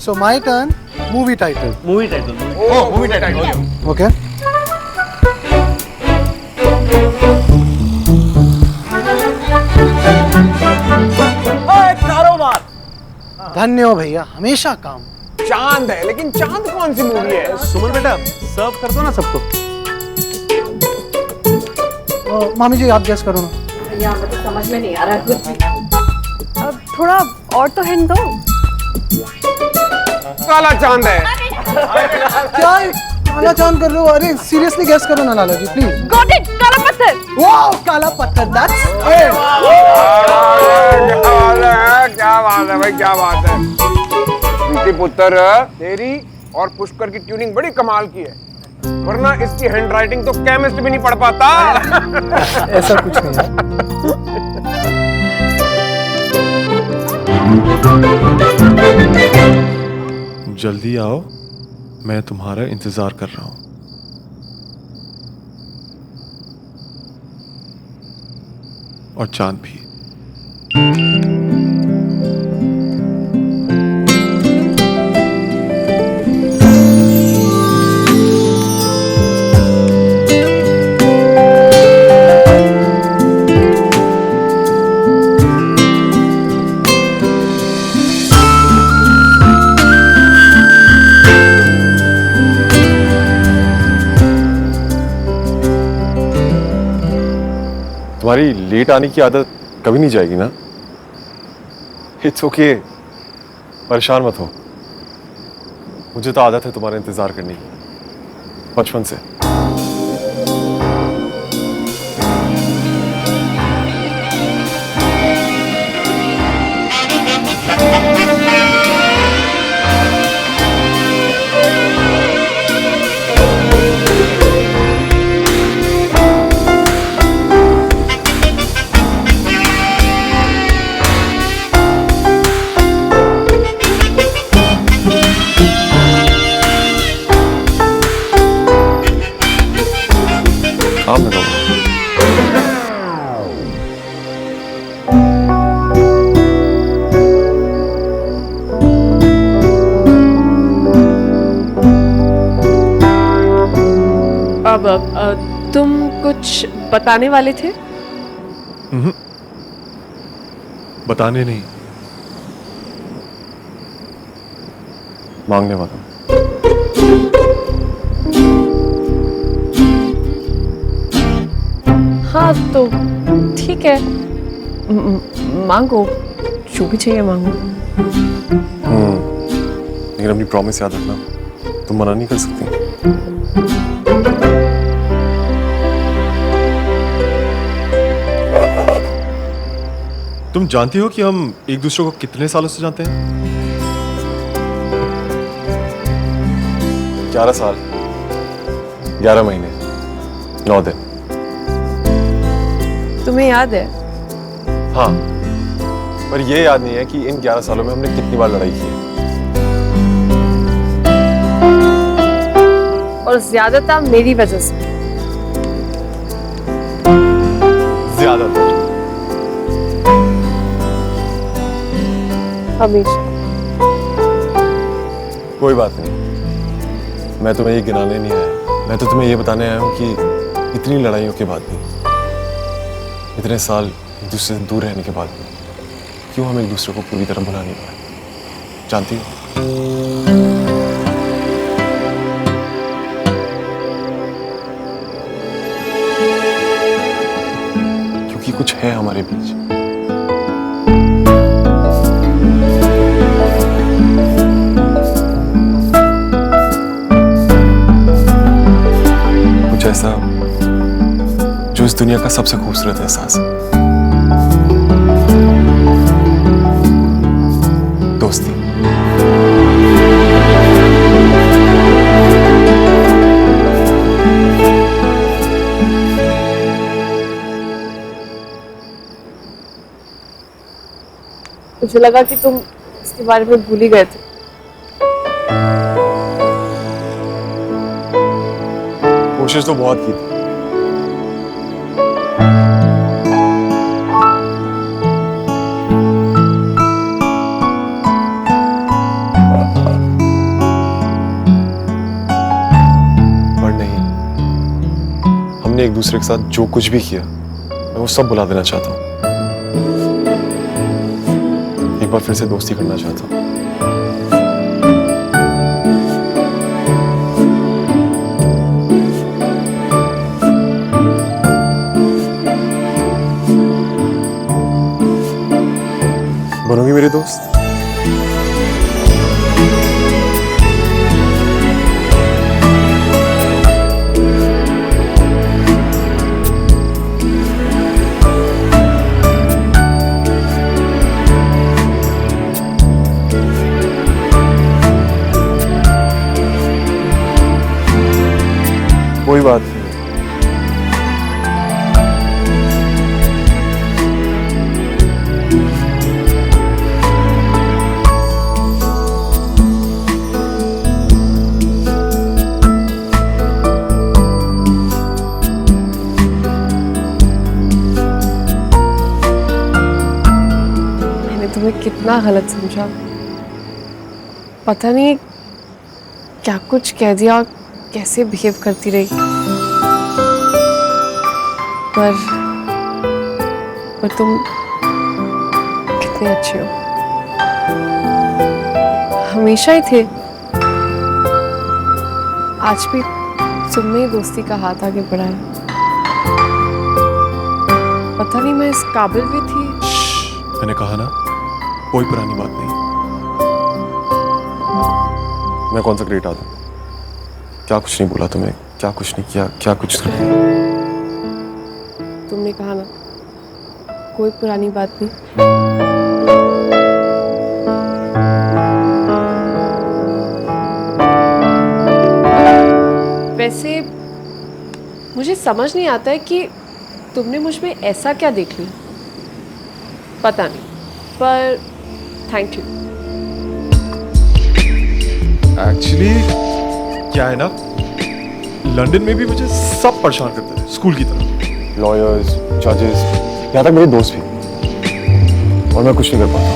So my turn. Movie title. Movie title Oh, movie title. Okay. कारोबार। धन्य हो भैया, हमेशा काम। चांद है, लेकिन चांद कौन सी मूवी है? सुमन बेटा सर्व कर दो ना सबको। मामी जी आप गेस करो ना। भैया हमें तो समझ में नहीं आ रहा कुछ भी। अब थोड़ा और तो हिंट दो। काला चांद है। क्या काला चांद कर रहे हो? अरे सीरियसली गेस करो ना लाला जी प्लीज। गॉट इट, काला पत्थर। वाओ, काला पत्थर, दैट्स इट। क्या बात है भाई, क्या बात है। प्रीति पुत्र, तेरी और पुष्कर की ट्यूनिंग बड़ी कमाल की है, वरना इसकी हैंडराइटिंग तो केमिस्ट भी नहीं पढ़ पाता। ऐसा कुछ नहीं है। जल्दी आओ, मैं तुम्हारा इंतजार कर रहा हूं। और चांद भी। तुम्हारी लेट आने की आदत कभी नहीं जाएगी ना? इट्स ओके, परेशान मत हो। मुझे तो आदत है तुम्हारा इंतजार करने की, बचपन से। काम करो। अब तुम कुछ बताने वाले थे? बताने नहीं, मांगने वाला। हाँ तो ठीक है, मांगो, जो भी चाहिए मांगो। लेकिन अपनी प्रॉमिस याद रखना, तुम मना नहीं कर सकती। तुम जानती हो कि हम एक दूसरे को कितने सालों से जानते हैं? 11 साल, 11 महीने, 9 दिन। तुम्हें याद है? हाँ, पर यह याद नहीं है कि इन 11 सालों में हमने कितनी बार लड़ाई की है। और ज्यादातर मेरी वजह से। ज्यादातर। हमेशा। कोई बात नहीं, मैं तुम्हें ये गिनाने नहीं आया, मैं तो तुम्हें ये बताने आया हूँ कि इतनी लड़ाइयों के बाद भी, इतने साल एक दूसरे से दूर रहने के बाद भी, क्यों हम एक दूसरे को पूरी तरह भुला नहीं पाए? जानती हो? क्योंकि कुछ है हमारे बीच। कुछ ऐसा जो इस दुनिया का सबसे खूबसूरत एहसास है। दोस्ती। मुझे लगा कि तुम इसके बारे में भूल ही गए थे। कोशिश तो बहुत की थी। दूसरे के साथ जो कुछ भी किया मैं वो सब भुला देना चाहता हूँ। एक बार फिर से दोस्ती करना चाहता हूँ। बनोगी मेरे दोस्त? कोई बात नहीं। मैंने तुम्हें कितना गलत समझा, पता नहीं क्या कुछ कह दिया, कैसे बिहेव करती रही। पर तुम कितने अच्छे हो, हमेशा ही थे। आज भी तुमने ही दोस्ती का हाथ आगे बढ़ाया। पता नहीं मैं इस काबिल भी थी। मैंने कहा ना, कोई पुरानी बात नहीं। मैं कौन सा ग्रेट आदमी, क्या कुछ नहीं बोला तुम्हें, क्या कुछ नहीं किया, क्या कुछ नहीं। तुमने कहा ना, कोई पुरानी बात नहीं। वैसे मुझे समझ नहीं आता है कि तुमने मुझ में ऐसा क्या देख लिया, पता नहीं, पर थैंक यू। एक्चुअली क्या है ना, लंदन में भी मुझे सब परेशान करते हैं स्कूल की तरह। लॉयर्स, जजेस, यहाँ तक मेरे दोस्त भी, और मैं कुछ नहीं कर पाता।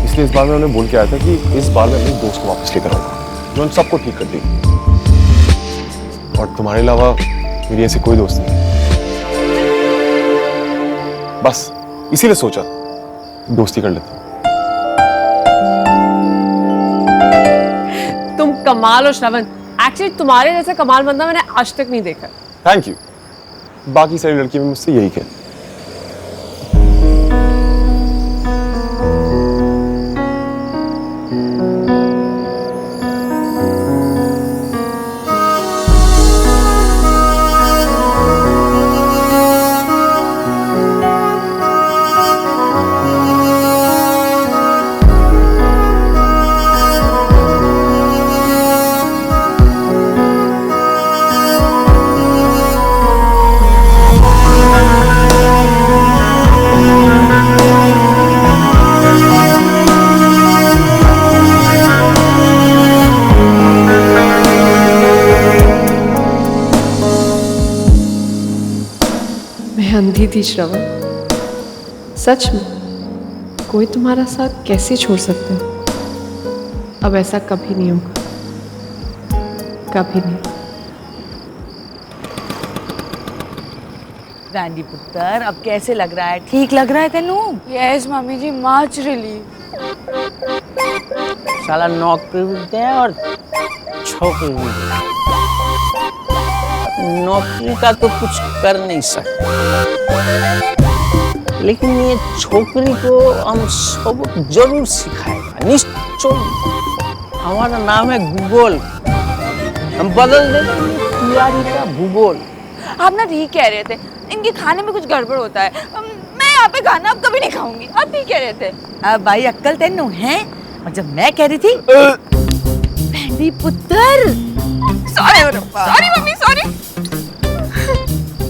इसलिए इस बार मैं उन्हें बोल के आया था कि इस बार मैं अपने दोस्त को वापस लेकर आऊंगा, जो उन सबको ठीक कर देगी। और तुम्हारे अलावा मेरी ऐसी कोई दोस्त नहीं, बस इसीलिए सोचा दोस्ती कर लेता हूँ। तुम कमाल हो श्रवण, एक्चुअली तुम्हारे जैसा कमाल बंदा मैंने आज तक नहीं देखा। Thank you. बाकी सारी लड़कियां भी मुझसे यही कहती। मैं अंधी थी श्रवण, सच में। कोई तुम्हारा साथ कैसे छोड़ सकता है? अब ऐसा कभी नहीं होगा, कभी नहीं। वैंडी पुत्र, अब कैसे लग रहा है? ठीक लग रहा है तेनू? यस मम्मी जी, मच रिली। साला नौकरी भी दे और छोकरी भी दे। नौकरी का तो कुछ कर नहीं सकते, लेकिन ये छोकरी को हम सबक जरूर सिखाएगा, निश्चय। हमारा नाम है भूगोल, हम बदल देंगे तिवारी का भूगोल। आप ना ठीक कह रहे थे, इनके खाने में कुछ गड़बड़ होता है। मैं यहाँ पे खाना अब कभी नहीं खाऊंगी। आप ठीक कह रहे थे। अब भाई अक्कल तेनू है। और जब मैं कह रही थी वैंडी पुत्र, सॉरी मम्मी, सॉरी।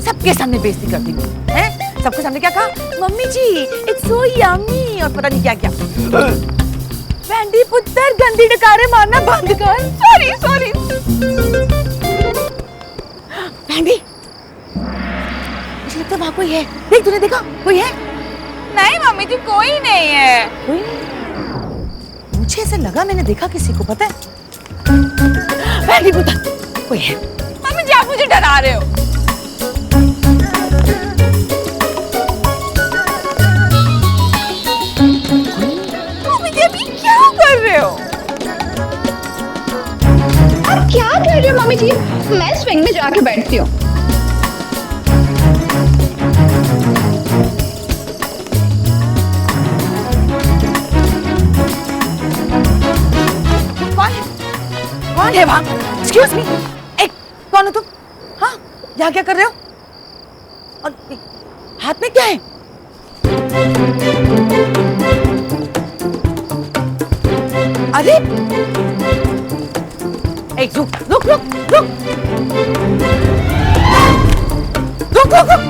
सबके सामने बेइज्जती कर दी हैं? सबके सामने क्या कहा? Mummy ji it's so yummy, और पता नहीं क्या क्या। वैंडी पुत्र, गंदी डकारे मारना बंद कर। Sorry sorry. वैंडी, मुझे लगता है वहाँ कोई है। देख, तूने देखा कोई है? नहीं मम्मी जी, कोई नहीं है। कोई नहीं? मुझे ऐसा लगा मैंने देखा किसी को, पता है? वैंडी पुत्र, कोई है। मम्मी जी, आप मुझे डरा रहे हो। आके बैठती हूँ। कौन है वहां? एक्सक्यूज मी, एक कौन हो तुम? हाँ, यहाँ क्या कर रहे हो? और हाथ में क्या है? अरे एक रुक रुक रुक रुक रुक रुक रुक।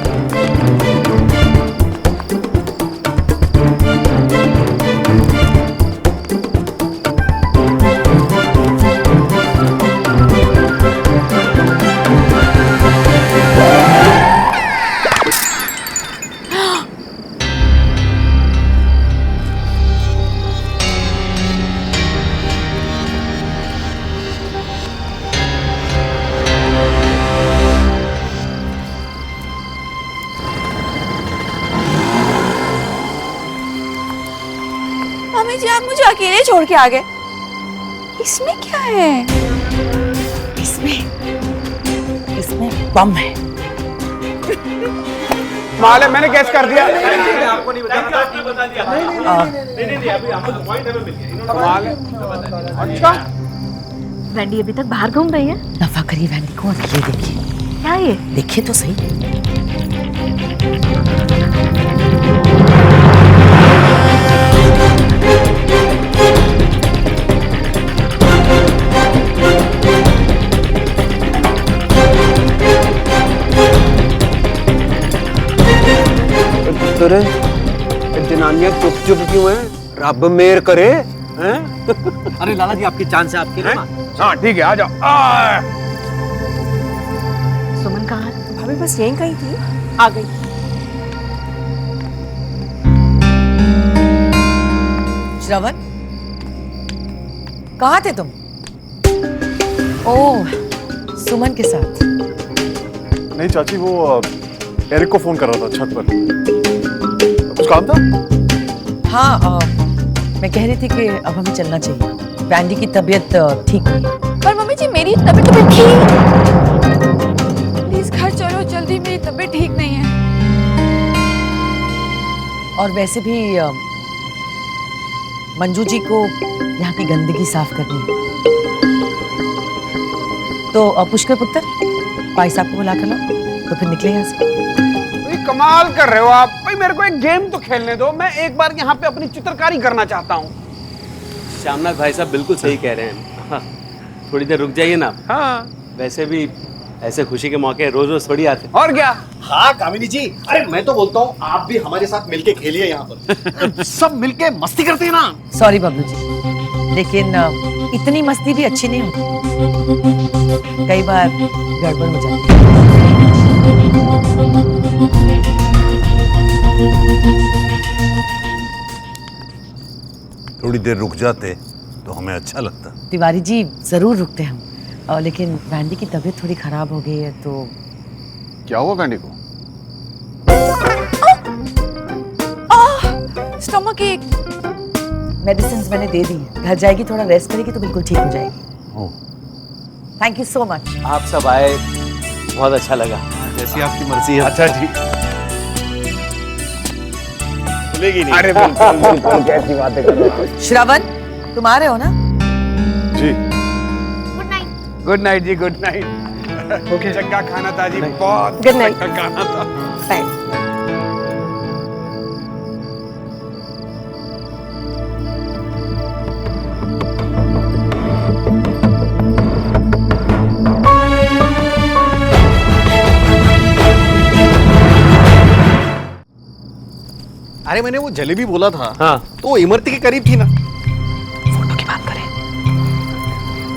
मम्मी जी आप मुझे अकेले छोड़ के आ गए। इसमें क्या है? इसमें बम है। माल है, मैंने गैस कर दिया। कमाल है। अच्छा वैंडी अभी तक बाहर घूम रही है। नफा करिए वैंडी को और ये देखिए। क्या ये? देखिए तो सही। जनानियां चुप चुप क्यों है? रब मेहर करे हैं? अरे लाला जी आपकी चांस है, आपके लिए ना। हाँ ठीक है, आ जाओ। सुमन कहाँ है? भाभी बस यहीं कहीं थी, आ गई। श्रवण, कहाँ थे तुम? ओह, सुमन के साथ। नहीं चाची, वो एरिक को फोन कर रहा था छत पर। कुछ काम था? हाँ, मैं कह रही थी कि अब हमें चलना चाहिए। वैंडी की तबीयत ठीक नहीं है। पर मम्मी जी मेरी तबीयत तो ठीक। प्लीज घर चलो जल्दी, मेरी तबीयत ठीक नहीं है। और वैसे भी मंजू जी को यहाँ की गंदगी साफ करनी है। तो पुष्कर पुत्र, भाई साहब को बुला कर लाओ, तो फिर निकले यहाँ से। कमाल कर रहे हो आप भाई, मेरे को एक गेम तो खेलने दो। मैं एक बार यहाँ पे अपनी चित्रकारी करना चाहता हूँ। श्यामनाथ भाई साहब बिल्कुल सही कह रहे हैं। हाँ, थोड़ी देर रुक जाइए ना। हाँ वैसे भी ऐसे खुशी के मौके रोज रोज थोड़ी आते। और क्या? हाँ कामिनी जी, अरे मैं तो बोलता हूँ आप भी हमारे साथ मिलके खेलिए यहाँ पर। सब मिलके मस्ती करते हैं ना। सॉरी बबलू जी, लेकिन इतनी मस्ती भी अच्छी नहीं होती, कई बार गड़बड़ हो जाती है। थोड़ी देर रुक जाते तो हमें अच्छा लगता। तिवारी जी जरूर रुकते हम, लेकिन वैंडी की तबीयत थोड़ी खराब हो गई है। तो क्या हुआ वैंडी को? स्टमक एक। मेडिसिन मैंने दे दी है, घर जाएगी, थोड़ा रेस्ट करेगी तो बिल्कुल ठीक हो जाएगी। Thank you so much. आप सब आए, बहुत अच्छा लगा। जैसी आपकी मर्जी है। अच्छा जी। खुलेगी नहीं। अरे बिल्कुल बिल्कुल, कैसी बातें कर रहे हो। श्रवण, तुम आ रहे हो ना? जी। गुड नाइट जी, गुड नाइट। ओके, चंगा खाना था जी, बहुत Good night. चंगा खाना था। बाय। अरे मैंने वो जलेबी बोला था। हाँ। तो वो इमरती के करीब थी ना। फोटो की बात करें,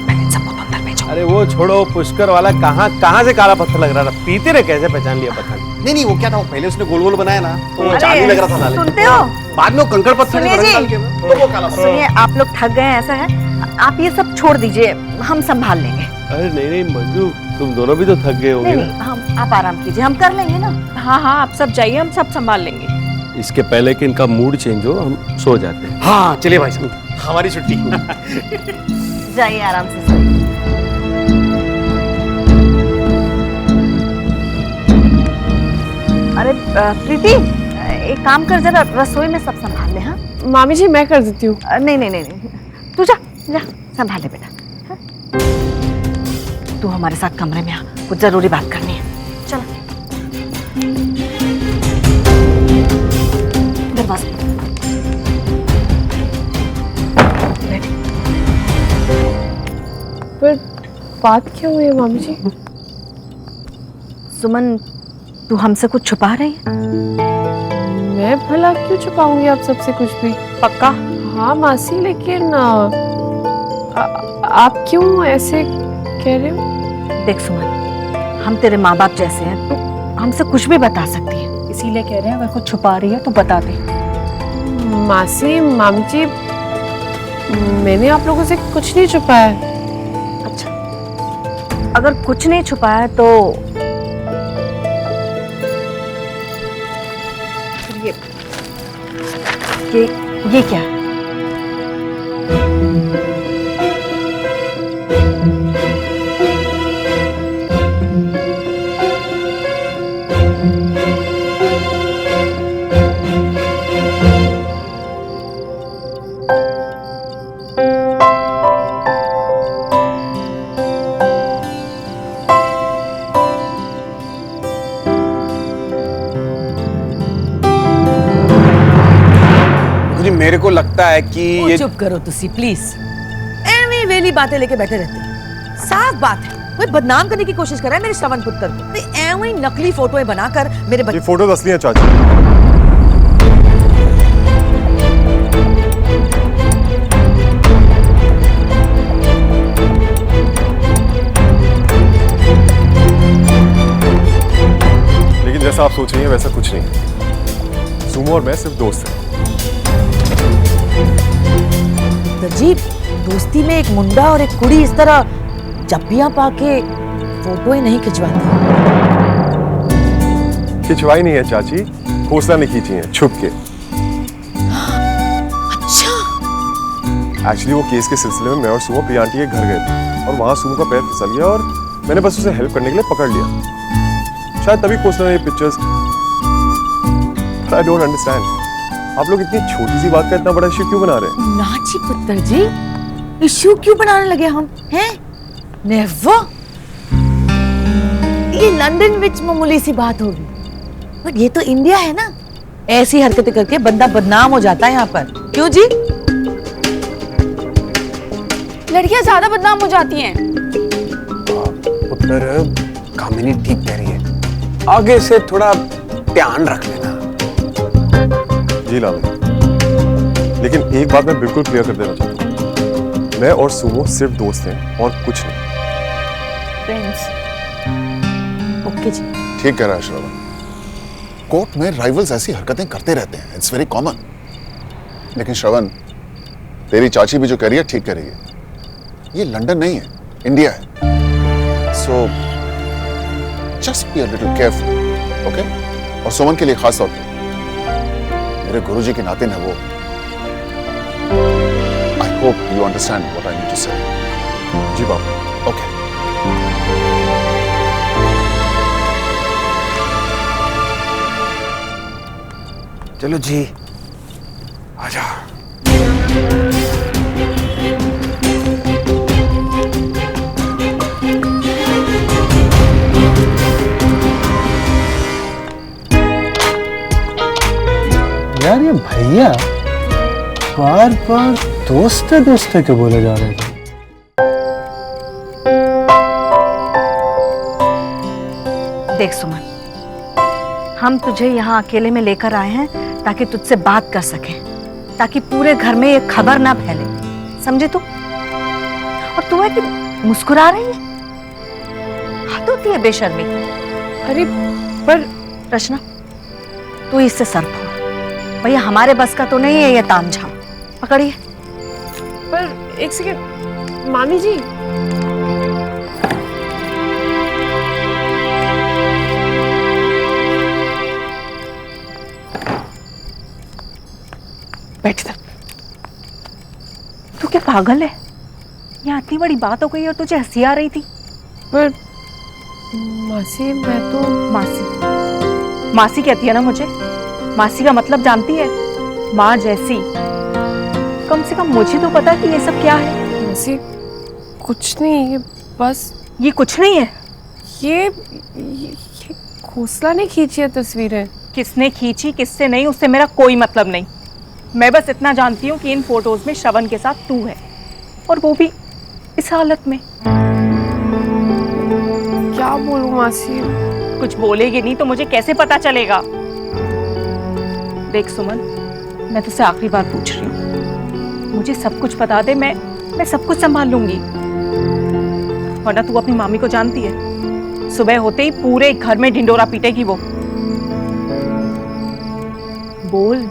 मैंने इन सबको तो अंदर भेजो। अरे वो छोड़ो, पुष्कर वाला कहाँ से काला पत्थर लग रहा था? पीते ने कैसे पहचान लिया पता नहीं। नहीं वो क्या था, वो पहले उसने गोल गोल बनाया ना, तो वो चांदी लग रहा था साले। सुनते हो? बाद में वो कंकड़ पत्थर में सुनिए रंग जी। डाल के ना, तो वो काला पत्थर। सुनिए, आप लोग थक गए हैं, ऐसा है, आप ये सब छोड़ दीजिए, हम संभाल लेंगे। अरे नहीं मंजू, तुम दोनों भी तो थक गए होगे नहीं, ना। हम आप आराम कीजिए, हम कर लेंगे ना। हाँ हाँ, आप सब जाइए, हम सब संभाल लेंगे। इसके पहले कि इनका मूड चेंज हो, हम सो जाते हैं। हाँ चलिए भाई साहब, हमारी छुट्टी। जाइए आराम से सोइए। अरे प्रीति, एक काम कर, जरा रसोई में सब संभाल ले। हाँ मामी जी मैं कर देती हूँ। नहीं, तू जा जा संभाल ले बेटा। हाँ? तू हमारे साथ कमरे में आ, कुछ जरूरी बात करनी है। चल दरवाजा बैठ। पर बात क्या हुई है मामी जी? सुमन, तू हमसे कुछ छुपा रही है? मैं भला क्यों छुपाऊंगी आप सबसे कुछ भी? पक्का? हाँ मासी, लेकिन आप क्यों ऐसे कह रहे हो? देख सुमन, हम तेरे माँ बाप जैसे हैं, तू हमसे कुछ भी बता सकती है, इसीलिए कह रहे हैं अगर कुछ छुपा रही है तो बता दे। मासी, मामी जी, मैंने आप लोगों से कुछ नहीं छुपाया। अच्छा, अगर कुछ नहीं छुपाया तो ये क्या है? मेरे को लगता है कि ये चुप करो तुसी प्लीज, एवी वेली बातें लेके बैठे रहते। साफ बात है कोई बदनाम करने की कोशिश कर रहा है मेरे श्रवण पुत्र को। एवी नकली फोटोएं बनाकर मेरे ये फोटो असली है चाची। लेकिन जैसा आप सोच रही हैं वैसा कुछ नहीं। सुमो और मैं सिर्फ दोस्त हैं। अजीब दोस्ती में एक मुंडा और एक कुड़ी इस तरह जप्पियां पाके फोटोएं नहीं खिंचवाती। खिंचवाई नहीं है चाची, खोसला नहीं खींची है, छुप के। अच्छा, एक्चुअली वो केस के सिलसिले में मैं और सुमो प्रिया आंटी के घर गए थे और वहां सुमो का पैर फिसल गया और मैंने बस उसे हेल्प करने के लिए पकड़ लिया। शायद तभी खोसला ने ये पिक्चर्स। आई डोंट अंडरस्टैंड, आप लोग इतनी छोटी सी बात का इतना बड़ा इश्यू क्यों बना रहे हैं? नाची पुत्र जी, इश्यू क्यों बनाने लगे हम हैं? नेवर। ये लंदन विच मामूली सी बात होगी, पर ये तो इंडिया है ना। ऐसी हरकतें करके बंदा बदनाम हो जाता है यहाँ पर। क्यों जी? लड़कियां ज्यादा बदनाम हो जाती हैं। पुत्र, कामिनी ठीक कह रही है, आगे से थोड़ा ध्यान रख लेना। जी लाल, लेकिन एक बात मैं बिल्कुल क्लियर कर देना चाहता हूँ, मैं और सुमो सिर्फ दोस्त हैं और कुछ नहीं। फ्रेंड्स। ओके जी। ठीक कह रहा है श्रवण, कोर्ट में राइवल्स ऐसी हरकतें करते रहते हैं, इट्स वेरी कॉमन। लेकिन श्रवण, तेरी चाची भी जो कह रही है ठीक कह रही है। ये लंदन नहीं है, इंडिया है। So just be a little careful, okay? और सुमन के लिए खास तौर पे मेरे गुरुजी के नाते ना वो, I hope you understand what I need to say. जी बाबा। ओके। चलो जी, आजा। यार ये भैया बार बार दोस्त है क्यों बोले जा रहे थे? देख सुमन, हम तुझे यहाँ अकेले में लेकर आए हैं ताकि तुझसे बात कर सकें, ताकि पूरे घर में ये खबर ना फैले, समझे तू? और तू है कि मुस्कुरा रही है? हद होती है बेशर्मी। अरे पर रचना, तू इससे सर फोड़। भैया हमारे बस का तो नहीं है ये तामझाम। पकड़िए। पर एक सेकंड मामी जी, बैठ इधर। तू क्या पागल है? यहाँ इतनी बड़ी बात हो गई और तुझे हंसी आ रही थी। पर मासी मैं तो मासी मासी कहती है ना मुझे, मासी का मतलब जानती है, माँ जैसी। कम से कम मुझे तो पता कि ये सब क्या है। मासी कुछ नहीं, ये बस ये कुछ नहीं है। ये खोसला ने खींची है तस्वीरें। किसने खींची किससे नहीं उससे मेरा कोई मतलब नहीं। मैं बस इतना जानती हूँ कि इन फोटोज में श्रवण के साथ तू है, और वो भी इस हालत में। क्या बोलूं मासी? कुछ बोलेगी नहीं तो मुझे कैसे पता चलेगा? देख सुमन, मैं तुझसे आखिरी बार पूछ रही हूँ, मुझे सब कुछ बता दे, मैं सब कुछ संभाल लूंगी। वरना तू अपनी मामी को जानती है, सुबह होते ही पूरे घर में ढिंडोरा पीटेगी वो। बोल,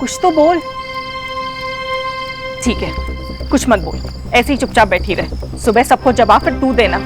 कुछ तो बोल। ठीक है, कुछ मत बोल, ऐसे ही चुपचाप बैठी रहे। सुबह सबको जवाब फिर तू देना।